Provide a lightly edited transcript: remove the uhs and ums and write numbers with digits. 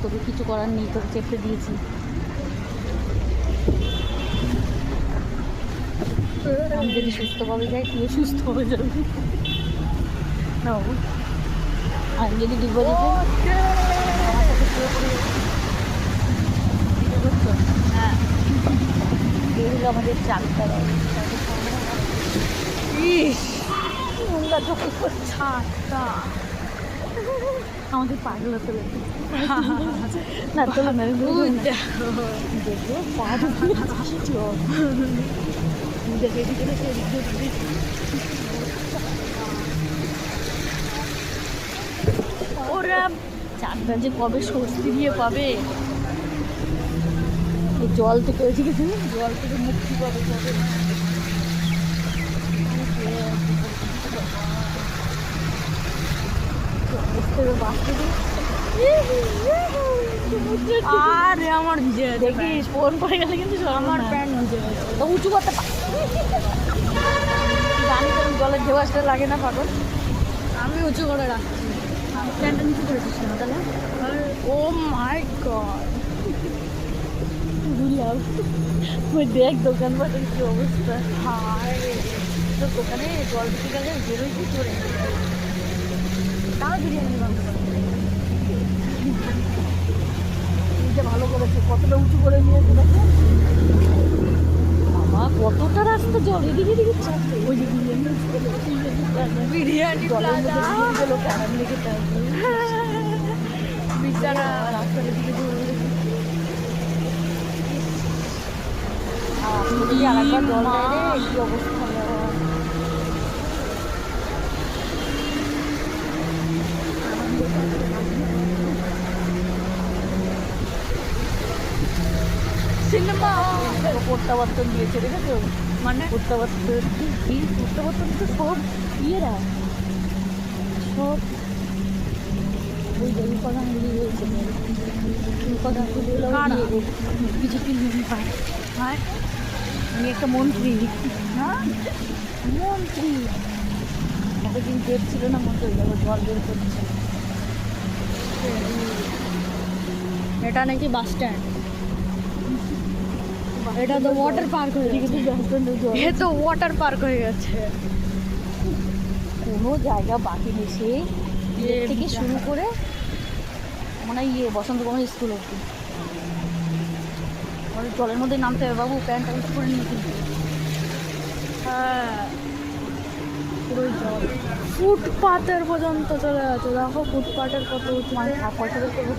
তোকে কিছু করার নেই, তোকে চেপে দিয়েছি। আমি যদি সুস্থভাবে যাই তুইও সুস্থ হয়ে যাবি। আমি যদি বিপদে যাই আমার সাথে পুরোপুরি বুঝছো? হ্যাঁ, এই হলো আমাদের চাকটা। নোংরা যখন ছাড়টা আমাদের পাগল হতে লাগে না, তোলো না, দেখো পা দেখে ওরা চারটা যে কবে স্বস্তি দিয়ে পাবে, এই জল থেকে ওই থেকে জল থেকে মুক্তি পাবে কবে। আরে আমার ভিজে দেখি ফোন পড়ে গেলে কিন্তু আমার প্যান্ট ভিজে গেছে। তো উঁচু করতে জানি তো জলের ঢেউ আসতে লাগে না পাগল। আমি উঁচু করে রাখছি, প্যান্টটা নিচু করে দিচ্ছি না তাহলে। ও মাই গড, বুঝলাম। ওই দেখ দোকানপাটের কি অবস্থা। হায় তো দোকানে জল দিতে গেলে বেরোই কি করে। তাও বিরিয়ানি বানাবো। যে ভালো করেছে, কতটা উঁচু করে নিয়েছে দেখো বাবা, কতটা রাস্তা জল এদিকে এদিকে চাপবে। ওই যে বিরিয়ানি বিরিয়ানি জলের প্লাজা মধ্যে গেলো ক্যারাম লেগে থাকবে বিছানা রাস্তার দিকে দৌড়ে আর যদি আরেকবার জল দেয় রে কি অবস্থা হবে আবার। সিনেমা প্রত্যাবর্তন দিয়েছে দেখেছো, মানে প্রত্যাবর্তন কি প্রত্যাবর্তন তো সব ইয়েরা সব ওই যে উপাদান দিয়েছে, উপাদানগুলো বিজেপি পায়। হয় আমি একটা মন্ত্রী, হ্যাঁ মন্ত্রী, এতদিন পেট ছিল না মন্ত্রী, দেখো জল বের করছে। এটা নাকি বাস স্ট্যান্ড, এটা তো ওয়াটার পার্ক হয়ে গেছে। এ তো ওয়াটার পার্ক হয়ে গেছে। কোনো জায়গা বাকি নেই, সেই গেট থেকে শুরু করে মানে বসন্ত কুমার স্কুল অব্দি আমাদের জলের মধ্যে নামতে হবে বাবু, প্যান্টটা উঁচু করে নিয়ে কিন্তু। হ্যাঁ পুরো জল ফুটপাতের পর্যন্ত চলে যাচ্ছে। দেখো ফুটপাতের কত উঁচু। মানে পয়সা বের করবো